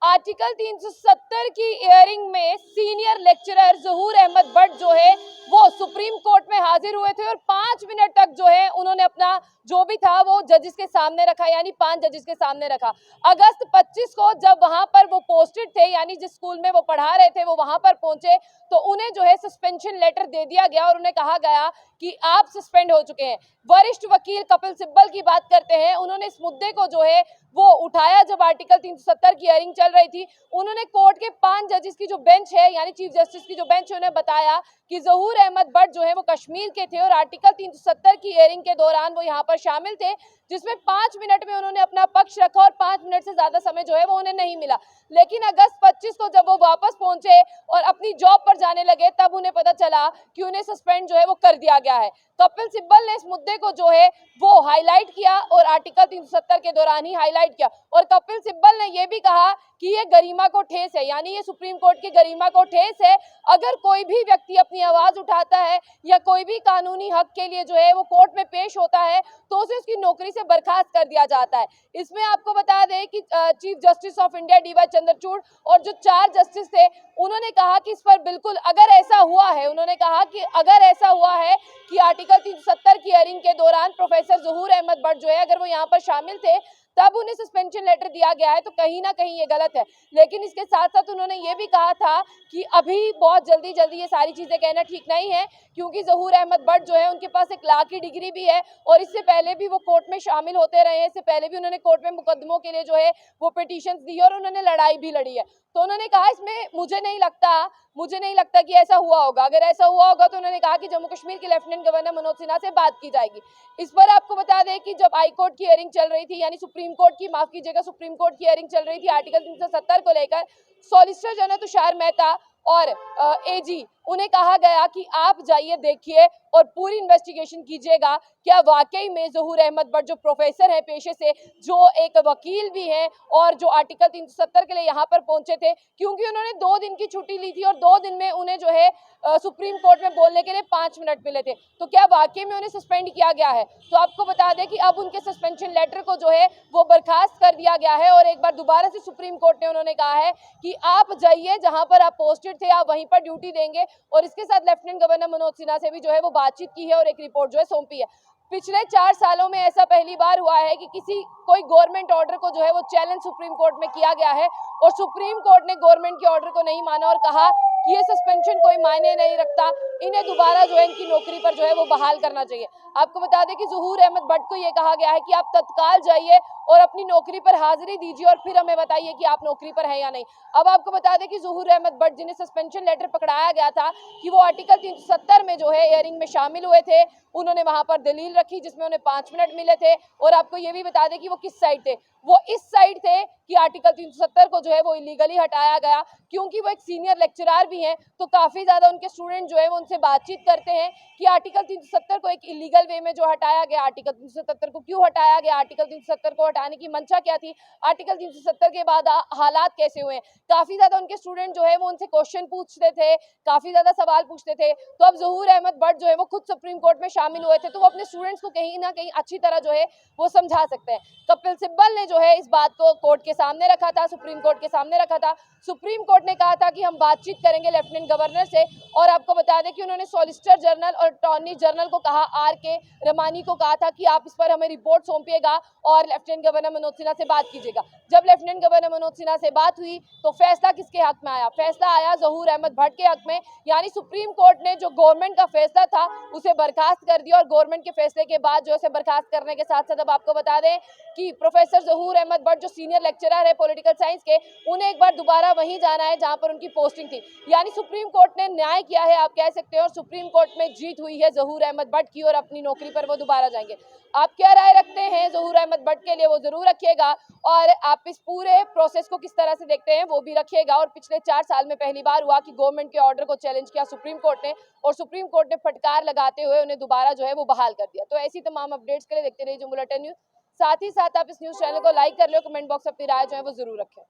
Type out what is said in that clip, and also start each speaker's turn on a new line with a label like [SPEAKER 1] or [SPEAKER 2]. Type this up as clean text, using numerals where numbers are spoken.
[SPEAKER 1] Article 370 की hearing में senior lecturer ज़हूर अहमद भट्ट जो है वो सुप्रीम कोर्ट में हाजिर हुए थे और 5 मिनट तक जो है उन्होंने अपना जो भी था वो जजेस के सामने रखा, यानी 5 जजेस के सामने रखा। अगस्त 25 को जब वहां पर वो पोस्टेड थे, यानी जिस स्कूल में वो पढ़ा रहे थे, वो वहां पर पहुंचे तो उन्हें जो है सस्पेंशन लेटर दे दिया गया और उन्हें कहा गया कि आप सस्पेंड हो चुके हैं। वरिष्ठ वकील कपिल सिब्बल की बात करते हैं, उन्होंने इस मुद्दे को जो है वो उठाया जब आर्टिकल 370 की हियरिंग चल रही थी। उन्होंने कोर्ट के 5 जजेस की जो बेंच है, यानी चीफ जस्टिस की जो बेंच है, उन्हें बताया कि ज़हूर अहमद भट्ट जो है वो कश्मीर के थे और आर्टिकल 370 की हियरिंग के दौरान वो यहाँ पर शामिल थे, जिसमें 5 मिनट में उन्होंने अपना पक्ष रखा और 5 मिनट से ज्यादा समय जो है वो उन्हें नहीं मिला। लेकिन अगस्त 25 को जब वो वापस पहुंचे और अपनी जॉब पर जाने लगे तब उन्हें पता चला कि उन्हें सस्पेंड जो है वो कर दिया गया है। कपिल सिब्बल ने इस मुद्दे को जो है वो हाईलाइट किया और आर्टिकल 370 के दौरान ही हाईलाइट किया और कपिल सिब्बल ने यह भी कहा कि ये गरिमा को ठेस है, यानी ये सुप्रीम कोर्ट की गरिमा को ठेस है। अगर कोई भी व्यक्ति अपनी आवाज उठाता है या कोई भी कानूनी हक के लिए जो है वो कोर्ट में पेश होता है तो उसे उसकी नौकरी से बर्खास्त कर दिया जाता है। इसमें आपको बता दें कि chief justice of India D.Y.. Chandrachud और जो 4 जस्टिस थे उन्होंने कहा कि इस पर बिल्कुल अगर ऐसा हुआ है, उन्होंने कहा कि अगर ऐसा हुआ है कि आर्टिकल 370 की हियरिंग के दौरान प्रोफेसर ज़हूर अहमद भट्ट जो है अगर वो यहाँ पर शामिल थे तब उन्हें सस्पेंशन लेटर दिया गया है तो कहीं ना कहीं ये गलत है। लेकिन इसके साथ साथ उन्होंने ये भी कहा था कि अभी बहुत जल्दी ये सारी चीजें कहना ठीक नहीं है, क्योंकि ज़हूर अहमद भट्ट जो है उनके पास एक लॉ की डिग्री भी है और इससे पहले भी वो कोर्ट में शामिल होते रहे हैं। इससे पहले भी उन्होंने कोर्ट में मुकदमों के लिए जो है वो पिटीशंस दी और उन्होंने लड़ाई भी लड़ी है। तो उन्होंने कहा इसमें मुझे नहीं लगता कि ऐसा हुआ होगा। अगर ऐसा हुआ होगा तो उन्होंने कहा कि जम्मू कश्मीर के लेफ्टिनेंट गवर्नर मनोज सिन्हा से बात की जाएगी। इस पर आपको बता दें कि जब हाई कोर्ट की हियरिंग चल रही थी, यानी सुप्रीम कोर्ट की, माफ कीजिएगा, सुप्रीम कोर्ट की हियरिंग चल रही थी आर्टिकल 370 को लेकर, सॉलिसिटर जनरल तुषार मेहता और एजी उन्हें कहा गया कि आप जाइए देखिए और पूरी इन्वेस्टिगेशन कीजिएगा क्या वाकई में ज़हूर अहमद भट्ट जो प्रोफेसर है पेशे से, जो एक वकील भी हैं और जो आर्टिकल 370 के लिए यहाँ पर पहुंचे थे, क्योंकि उन्होंने 2 दिन की छुट्टी ली थी और 2 दिन में उन्हें जो है सुप्रीम कोर्ट में बोलने के लिए 5 मिनट मिले थे, तो क्या वाकई में उन्हें सस्पेंड किया गया है? तो आपको बता दें कि अब उनके सस्पेंशन लेटर को जो है वो बर्खास्त कर दिया गया है और एक बार दोबारा से सुप्रीम कोर्ट ने उन्होंने कहा है कि आप जाइए जहां पर आप पोस्टेड थे, आप वहीं पर ड्यूटी देंगे। और इसके साथ लेफ्टिनेंट गवर्नर मनोज सिन्हा से भी जो है वो बातचीत की है और एक रिपोर्ट जो है सौंपी है। पिछले 4 सालों में ऐसा पहली बार हुआ है कि कोई गवर्नमेंट ऑर्डर को जो है वो चैलेंज सुप्रीम कोर्ट में किया गया है और सुप्रीम कोर्ट ने गवर्नमेंट के ऑर्डर को नहीं माना और कहा कि ये सस्पेंशन कोई मायने नहीं रखता, इन्हें दोबारा जो है इनकी नौकरी पर जो है वो बहाल करना चाहिए। आपको बता दें कि ज़हूर अहमद भट्ट को ये कहा गया है कि आप तत्काल जाइए और अपनी नौकरी पर हाजिरी दीजिए और फिर हमें बताइए कि आप नौकरी पर हैं या नहीं। अब आपको बता दें कि ज़हूर अहमद भट्ट जिन्हें सस्पेंशन लेटर पकड़ाया गया था कि वो आर्टिकल 370 में जो है हियरिंग में शामिल हुए थे, उन्होंने वहां पर दलील रखी जिसमें उन्हें 5 मिनट मिले थे। और आपको ये भी बता दें कि वो किस साइड थे, वो इस साइड थे कि आर्टिकल 370 को जो है वो इलीगली हटाया गया, क्योंकि वो एक सीनियर लेक्चरर भी हैं तो काफी ज्यादा उनके स्टूडेंट जो है वो उनसे बातचीत करते हैं कि आर्टिकल 370 को एक इलीगल वे में जो हटाया गया, आर्टिकल 370 को क्यों हटाया गया, आर्टिकल 370 को हटाने की मंशा क्या थी, आर्टिकल 370 के बाद हालात कैसे हुए। काफी ज्यादा उनके स्टूडेंट जो है वो उनसे क्वेश्चन पूछते थे, काफी ज्यादा सवाल पूछते थे। तो अब ज़हूर अहमद भट्ट जो है वो खुद सुप्रीम कोर्ट में शामिल हुए थे तो वो अपने स्टूडेंट्स को कहीं ना कहीं अच्छी तरह जो है वो समझा सकते हैं। कपिल सिब्बल ने जो है इस बात को कोर्ट के सामने रखा था, सुप्रीम कोर्ट के सामने रखा था। सुप्रीम कोर्ट ने कहा था कि हम बातचीत करेंगे लेफ्टिनेंट गवर्नर से और आपको बता दें कि उन्होंने सॉलिसिटर जनरल और अटॉर्नी जनरल को कहा, R.K. रमानी को कहा था कि आप इस पर हमें रिपोर्ट सौंपिएगा और लेफ्टिनेंट गवर्नर मनोज सिन्हा से बात कीजिएगा। जब लेफ्टिनेंट गवर्नर मनोज सिन्हा से बात हुई तो फैसला किसके हक में आया? फैसला आया ज़हूर अहमद भट्ट के हक में, यानी सुप्रीम कोर्ट ने जो गवर्नमेंट का फैसला था उसे बर्खास्त कर दिया और गवर्नमेंट के फैसले के बाद जो उसे बर्खास्त करने के साथ साथ अब आपको बता दें कि प्रोफेसर ज़हूर अहमद भट्ट जो सीनियर लेक्चरर है पॉलिटिकल साइंस के, उन्हें एक बार दोबारा वहीं जाना है जहां पर उनकी पोस्टिंग थी। यानी सुप्रीम कोर्ट ने न्याय किया है आप कह सकते हैं और सुप्रीम कोर्ट में जीत हुई है ज़हूर अहमद भट्ट की और अपनी नौकरी पर वो दोबारा जाएंगे। आप क्या राय रखते हैं ज़हूर अहमद भट्ट के लिए, वो जरूर रखिएगा और आप इस पूरे प्रोसेस को किस तरह से देखते हैं वो भी रखिएगा। और पिछले 4 साल में पहली बार हुआ कि गवर्नमेंट के ऑर्डर को चैलेंज किया सुप्रीम कोर्ट ने और सुप्रीम कोर्ट ने फटकार लगाते हुए उन्हें दोबारा जो है वो बहाल कर दिया। तो ऐसी तमाम अपडेट्स के लिए देखते रहिए जो बुलेटिन न्यूज। साथ ही साथ आप इस न्यूज चैनल को लाइक कर लो, कमेंट बॉक्स अपनी राय जो है वो जरूर रखें।